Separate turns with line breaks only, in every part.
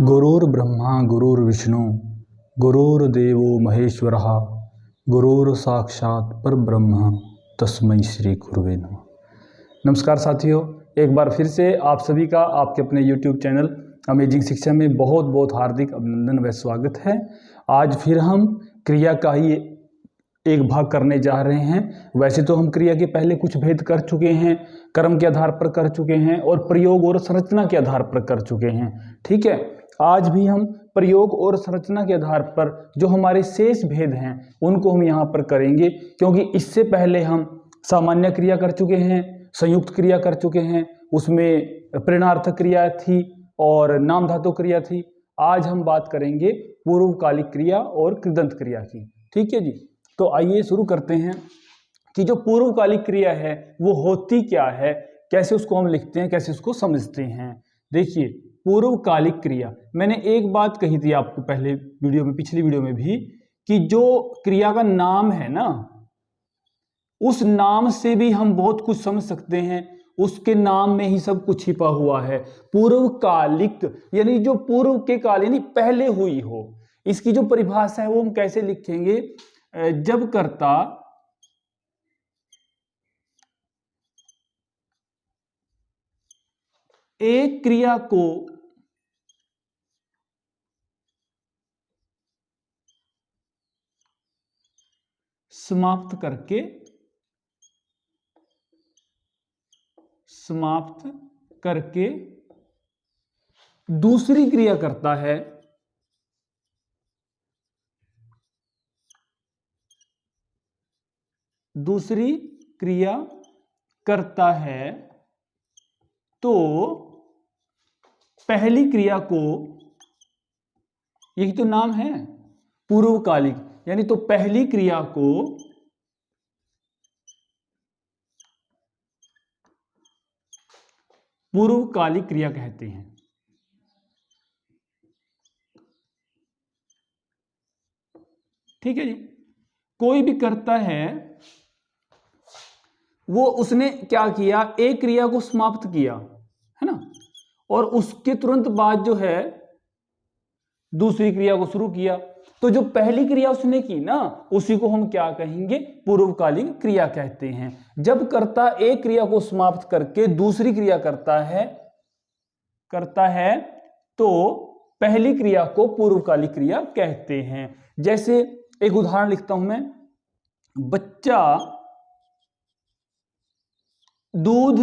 गुरुर्ब्रह्मा गुरुर्विष्णु गुरुर्देवो महेश्वरः गुरुर्साक्षात् परब्रह्म तस्मै श्री गुरुवे नमः। नमस्कार साथियों, एक बार फिर से आप सभी का आपके अपने YouTube चैनल अमेजिंग शिक्षा में बहुत बहुत हार्दिक अभिनंदन व स्वागत है। आज फिर हम क्रिया का ही एक भाग करने जा रहे हैं। वैसे तो हम क्रिया के पहले कुछ भेद कर चुके हैं, कर्म के आधार पर कर चुके हैं और प्रयोग और संरचना के आधार पर कर चुके हैं। ठीक है, आज भी हम प्रयोग और संरचना के आधार पर जो हमारे शेष भेद हैं उनको हम यहाँ पर करेंगे, क्योंकि इससे पहले हम सामान्य क्रिया कर चुके हैं, संयुक्त क्रिया कर चुके हैं, उसमें प्रेरणार्थक क्रिया थी और नाम धातु क्रिया थी। आज हम बात करेंगे पूर्वकालिक क्रिया और कृदंत क्रिया की। ठीक है जी, तो आइए शुरू करते हैं कि जो पूर्वकालिक क्रिया है वो होती क्या है, कैसे उसको हम लिखते हैं, कैसे उसको समझते हैं। देखिए, पूर्वकालिक क्रिया, मैंने एक बात कही थी आपको पहले वीडियो में, पिछली वीडियो में भी, कि जो क्रिया का नाम है ना, उस नाम से भी हम बहुत कुछ समझ सकते हैं। उसके नाम में ही सब कुछ छिपा हुआ है। पूर्वकालिक यानी जो पूर्व के काल यानी पहले हुई हो। इसकी जो परिभाषा है वो हम कैसे लिखेंगे? जब कर्ता एक क्रिया को समाप्त करके दूसरी क्रिया करता है, दूसरी क्रिया करता है, तो पहली क्रिया को, यही तो नाम है पूर्वकालिक, यानी तो पहली क्रिया को पूर्वकालिक क्रिया कहते हैं। ठीक है जी, कोई भी करता है वो उसने क्या किया, एक क्रिया को समाप्त किया है ना, और उसके तुरंत बाद जो है दूसरी क्रिया को शुरू किया। तो जो पहली क्रिया उसने की ना, उसी को हम क्या कहेंगे? पूर्वकालिक क्रिया कहते हैं। जब कर्ता एक क्रिया को समाप्त करके दूसरी क्रिया करता है तो पहली क्रिया को पूर्वकालिक क्रिया कहते हैं। जैसे एक उदाहरण लिखता हूं मैं, बच्चा दूध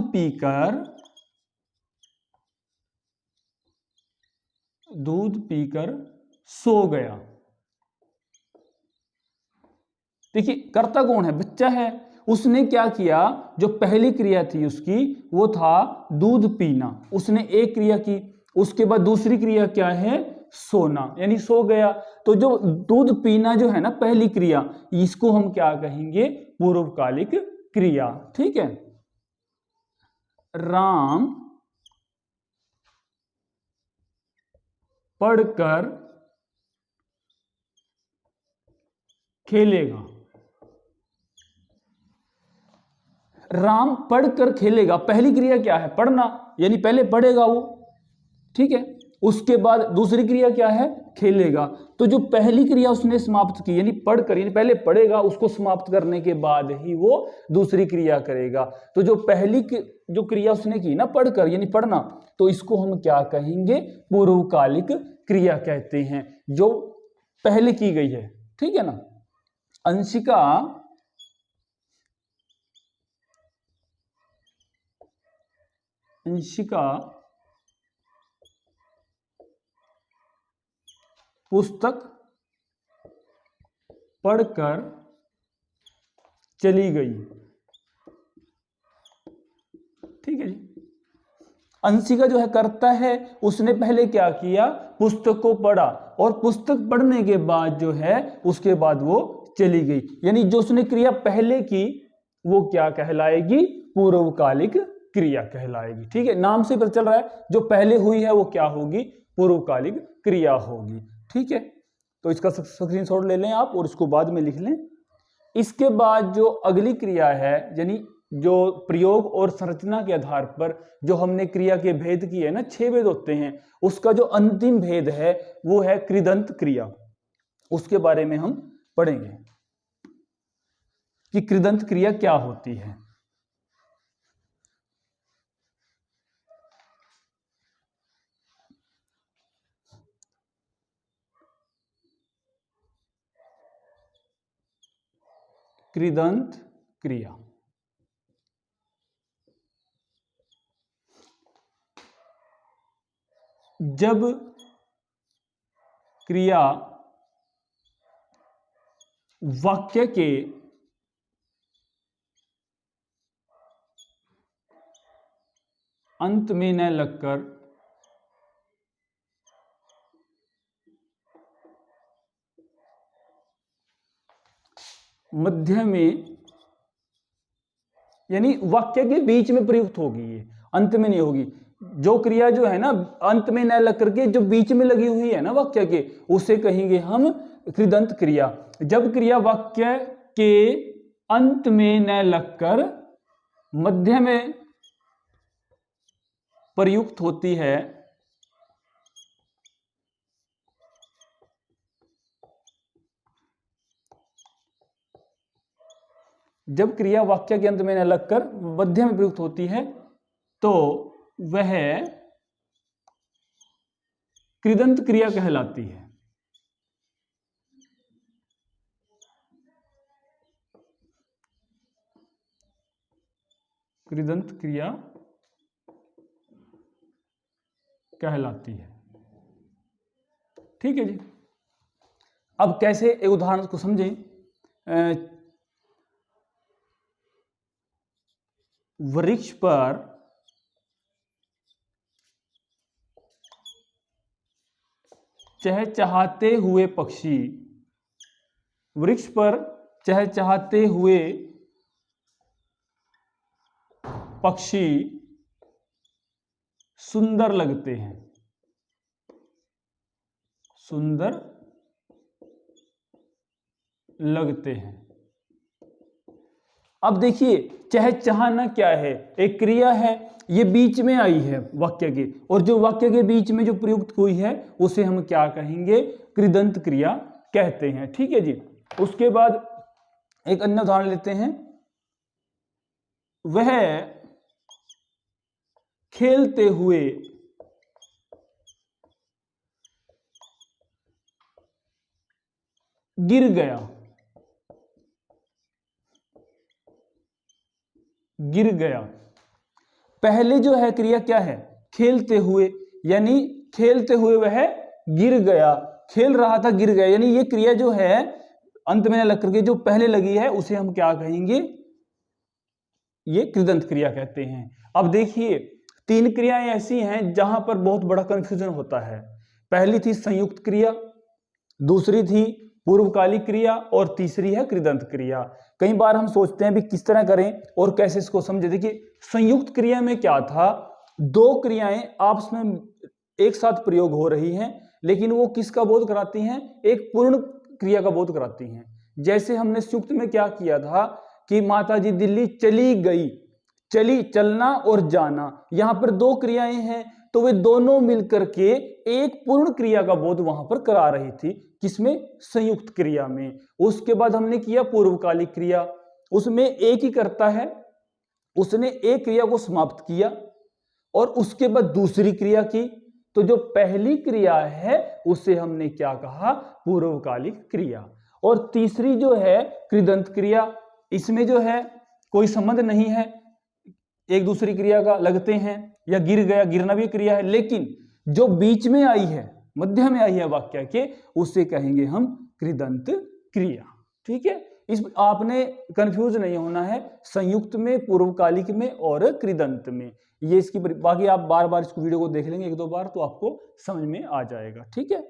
पीकर सो गया। देखिए, कर्ता कौन है? बच्चा है। उसने क्या किया, जो पहली क्रिया थी उसकी वो था दूध पीना, उसने एक क्रिया की। उसके बाद दूसरी क्रिया क्या है? सोना, यानी सो गया। तो जो दूध पीना जो है ना पहली क्रिया, इसको हम क्या कहेंगे? पूर्वकालिक क्रिया। ठीक है, राम पढ़कर खेलेगा। राम पढ़कर खेलेगा, पहली क्रिया क्या है? पढ़ना, यानी पहले पढ़ेगा वो। ठीक है, उसके बाद दूसरी क्रिया क्या है? खेलेगा। तो जो पहली क्रिया उसने समाप्त की, यानी पढ़कर, यानी पहले पढ़ेगा, उसको समाप्त करने के बाद ही वो दूसरी क्रिया करेगा। तो जो पहली जो क्रिया उसने की ना पढ़कर, यानी पढ़ना, तो इसको हम क्या कहेंगे? पूर्वकालिक क्रिया कहते हैं, जो पहले की गई है। ठीक है ना। अंशिका पुस्तक पढ़कर चली गई। ठीक है जी, अंशिका जो है करता है, उसने पहले क्या किया? पुस्तक को पढ़ा, और पुस्तक पढ़ने के बाद जो है उसके बाद वो चली गई। यानी जो उसने क्रिया पहले की वो क्या कहलाएगी? पूर्वकालिक क्रिया कहलाएगी। ठीक है, नाम से पता चल रहा है जो पहले हुई है वो क्या होगी? पूर्वकालिक क्रिया होगी। ठीक है, तो इसका स्क्रीनशॉट ले लें आप और इसको बाद में लिख लें। इसके बाद जो अगली क्रिया है, यानी जो प्रयोग और संरचना के आधार पर जो हमने क्रिया के भेद किए ना, 6 भेद होते हैं, उसका जो अंतिम भेद है वो है कृदंत क्रिया। उसके बारे में हम पढ़ेंगे कि कृदंत क्रिया क्या होती है। कृदंत क्रिया जब क्रिया वाक्य के अंत में न लगकर मध्य में, यानी वाक्य के बीच में प्रयुक्त होगी, ये अंत में नहीं होगी। जो क्रिया जो है ना अंत में न लग करके जो बीच में लगी हुई है ना वाक्य के, उसे कहेंगे हम कृदंत क्रिया। जब क्रिया वाक्य के अंत में न लगकर मध्य में प्रयुक्त होती है, जब क्रिया वाक्य के अंत में न लगकर मध्य में प्रयुक्त होती है तो वह कृदंत क्रिया कहलाती है। कृदंत क्रिया कहलाती है। ठीक है जी। अब कैसे एक उदाहरण को समझें। वृक्ष पर चहचहाते हुए पक्षी, वृक्ष पर चहचहाते हुए पक्षी सुंदर लगते हैं, सुंदर लगते हैं। अब देखिए चहचहाना क्या है, एक क्रिया है, ये बीच में आई है वाक्य के, और जो वाक्य के बीच में जो प्रयुक्त हुई है उसे हम क्या कहेंगे, कृदंत क्रिया कहते हैं। ठीक है जी। उसके बाद एक अन्य उदाहरण लेते हैं। वह खेलते हुए गिर गया, गिर गया। पहले जो है क्रिया क्या है, खेलते हुए, यानी खेलते हुए वह गिर गया, खेल रहा था गिर गया, यानी ये क्रिया जो है अंत में लग करके जो पहले लगी है उसे हम क्या कहेंगे, ये कृदंत क्रिया कहते हैं। अब देखिए 3 क्रियाएं ऐसी हैं जहां पर बहुत बड़ा कंफ्यूजन होता है। पहली थी संयुक्त क्रिया, दूसरी थी पूर्वकालिक क्रिया, और तीसरी है कृदंत क्रिया। कई बार हम सोचते हैं भी किस तरह करें और कैसे इसको समझे। देखिए संयुक्त क्रिया में क्या था, 2 क्रियाएं आपस में एक साथ प्रयोग हो रही हैं, लेकिन वो किसका बोध कराती हैं, एक पूर्ण क्रिया का बोध कराती हैं। जैसे हमने संयुक्त में क्या किया था कि माताजी दिल्ली चली गई, चली चलना और जाना, यहां पर 2 क्रियाएं हैं, तो वे दोनों मिलकर के एक पूर्ण क्रिया का बोध वहां पर करा रही थी, किसमें, संयुक्त क्रिया में। उसके बाद हमने किया पूर्वकालिक क्रिया, उसमें एक ही करता है, उसने एक क्रिया को समाप्त किया और उसके बाद दूसरी क्रिया की, तो जो पहली क्रिया है उसे हमने क्या कहा, पूर्वकालिक क्रिया। और तीसरी जो है कृदंत क्रिया, इसमें जो है कोई संबंध नहीं है एक दूसरी क्रिया का, लगते हैं, या गिर गया, गिरना भी क्रिया है, लेकिन जो बीच में आई है, मध्य में आई है वाक्य के, उसे कहेंगे हम कृदंत क्रिया। ठीक है, इस आपने कंफ्यूज नहीं होना है संयुक्त में, पूर्वकालिक में और कृदंत में। ये इसकी बाकी आप बार बार इसको वीडियो को देख लेंगे 1-2 बार तो आपको समझ में आ जाएगा। ठीक है,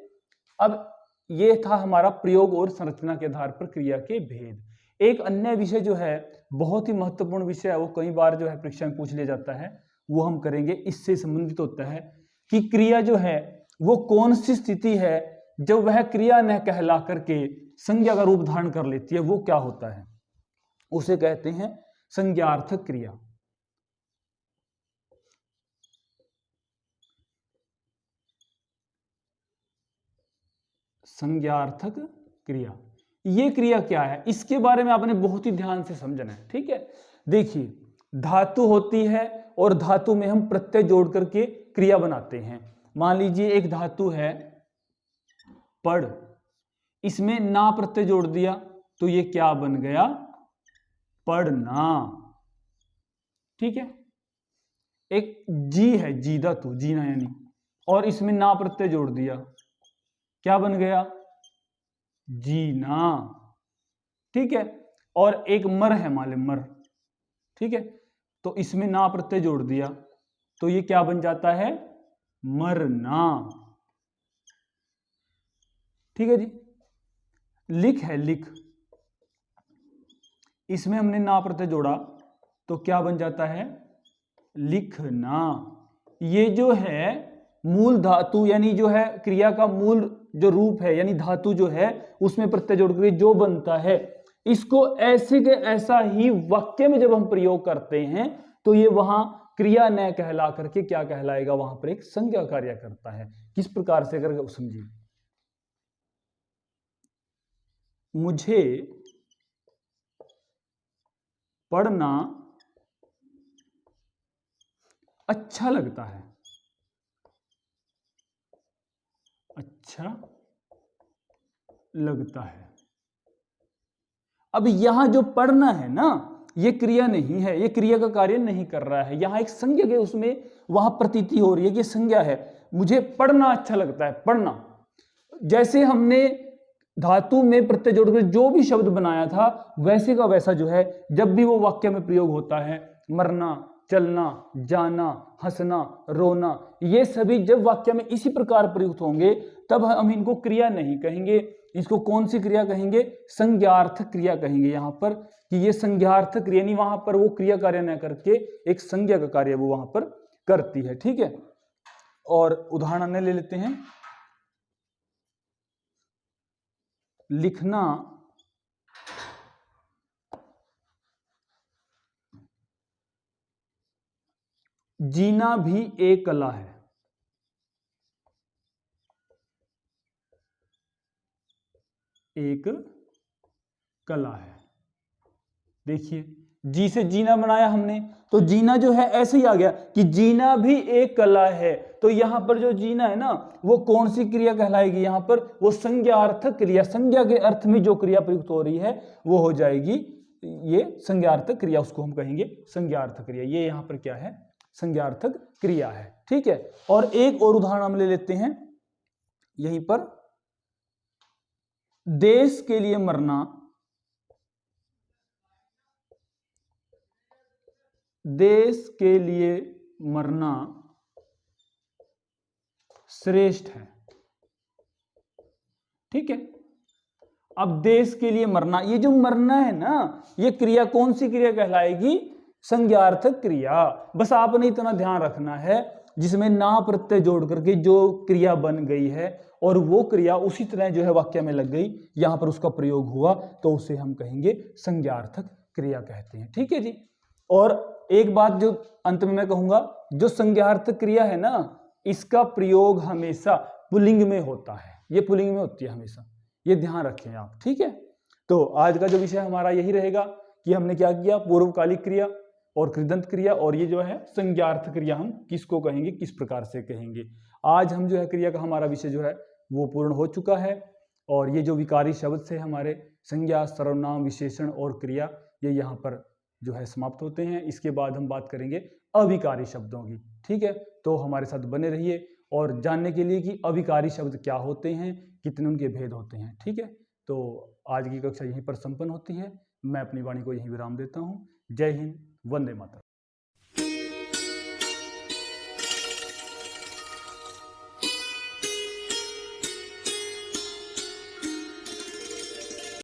अब ये था हमारा प्रयोग और संरचना के आधार पर क्रिया के भेद। एक अन्य विषय जो है बहुत ही महत्वपूर्ण विषय है, वो कई बार जो है परीक्षा में पूछ लिया जाता है, वो हम करेंगे। इससे संबंधित होता है कि क्रिया जो है वो कौन सी स्थिति है जब वह क्रिया न कहला करके संज्ञा का रूप धारण कर लेती है, वो क्या होता है, उसे कहते हैं संज्ञार्थक क्रिया। संज्ञार्थक क्रिया, ये क्रिया क्या है, इसके बारे में आपने बहुत ही ध्यान से समझना है। ठीक है, देखिए धातु होती है और धातु में हम प्रत्यय जोड़ करके क्रिया बनाते हैं। मान लीजिए एक धातु है पढ़, इसमें ना प्रत्यय जोड़ दिया तो ये क्या बन गया, पढ़ना। ठीक है, एक जी है, जी धातु, जीना यानी, और इसमें ना प्रत्यय जोड़ दिया, क्या बन गया, जीना। ठीक है, और एक मर है, मान ले मर। ठीक है, तो इसमें ना प्रत्यय जोड़ दिया तो ये क्या बन जाता है, मरना। ठीक है जी। लिख है, लिख, इसमें हमने ना प्रत्यय जोड़ा तो क्या बन जाता है, लिखना। ये जो है मूल धातु यानी जो है क्रिया का मूल जो रूप है यानी धातु जो है उसमें प्रत्यय जोड़ करके जो बनता है, इसको ऐसे के ऐसा ही वाक्य में जब हम प्रयोग करते हैं तो ये वहां क्रिया न कहला करके क्या कहलाएगा, वहां पर एक संज्ञा कार्य करता है। किस प्रकार से करके समझिए, मुझे पढ़ना अच्छा लगता है, अच्छा लगता है। अब यहां जो पढ़ना है ना, ये क्रिया नहीं है, ये क्रिया का कार्य नहीं कर रहा है, यहां एक संज्ञा के उसमें वहां प्रतीति हो रही है कि संज्ञा है, मुझे पढ़ना अच्छा लगता है, पढ़ना। जैसे हमने धातु में प्रत्यय जोड़कर जो भी शब्द बनाया था वैसे का वैसा जो है जब भी वो वाक्य में प्रयोग होता है, मरना, चलना, जाना, हंसना, रोना, ये सभी जब वाक्य में इसी प्रकार प्रयुक्त होंगे तब हम इनको क्रिया नहीं कहेंगे, इसको कौन सी क्रिया कहेंगे, संज्ञार्थक क्रिया कहेंगे। यहां पर कि ये संज्ञार्थक क्रिया, नहीं वहां पर वो क्रिया कार्य न करके एक संज्ञा का कार्य वो वहां पर करती है। ठीक है, और उदाहरण अन्य ले लेते हैं। लिखना जीना भी एक कला है, एक कला है। देखिए जी से जीना बनाया हमने तो जीना जो है ऐसे ही आ गया कि जीना भी एक कला है। तो यहां पर जो जीना है ना वो कौन सी क्रिया कहलाएगी, यहां पर वो संज्ञार्थक क्रिया, संज्ञा के अर्थ में जो क्रिया प्रयुक्त हो रही है वो हो जाएगी ये संज्ञार्थक क्रिया, उसको हम कहेंगे संज्ञार्थक क्रिया। ये यहां पर क्या है, संज्ञार्थक क्रिया है। ठीक है, और एक और उदाहरण हम ले लेते हैं यहीं पर, देश के लिए मरना, देश के लिए मरना श्रेष्ठ है। ठीक है, अब देश के लिए मरना, ये जो मरना है ना ये क्रिया कौन सी क्रिया कहलाएगी, संज्ञार्थक क्रिया। बस आपने इतना ध्यान रखना है जिसमें ना प्रत्यय जोड़ करके जो क्रिया बन गई है और वो क्रिया उसी तरह जो है वाक्य में लग गई, यहां पर उसका प्रयोग हुआ तो उसे हम कहेंगे संज्ञार्थक क्रिया कहते हैं। ठीक है जी। और एक बात जो अंत में मैं कहूंगा, जो संज्ञार्थक क्रिया है ना इसका प्रयोग हमेशा पुल्लिंग में होता है, ये पुल्लिंग में होती है हमेशा, ये ध्यान रखें आप। ठीक है, तो आज का जो विषय हमारा यही रहेगा कि हमने क्या किया, पूर्वकालिक क्रिया और कृदंत क्रिया, और ये जो है संज्ञार्थक क्रिया हम किसको कहेंगे, किस प्रकार से कहेंगे। आज हम जो है क्रिया का हमारा विषय जो है वो पूर्ण हो चुका है, और ये जो विकारी शब्द से हमारे संज्ञा, सर्वनाम, विशेषण और क्रिया ये यहाँ पर जो है समाप्त होते हैं। इसके बाद हम बात करेंगे अविकारी शब्दों की। ठीक है, तो हमारे साथ बने रहिए और जानने के लिए कि अविकारी शब्द क्या होते हैं, कितने उनके भेद होते हैं। ठीक है, तो आज की कक्षा यहीं पर संपन्न होती है। मैं अपनी वाणी को यहीं विराम देता हूँ। जय हिंद, वंदे मातरम।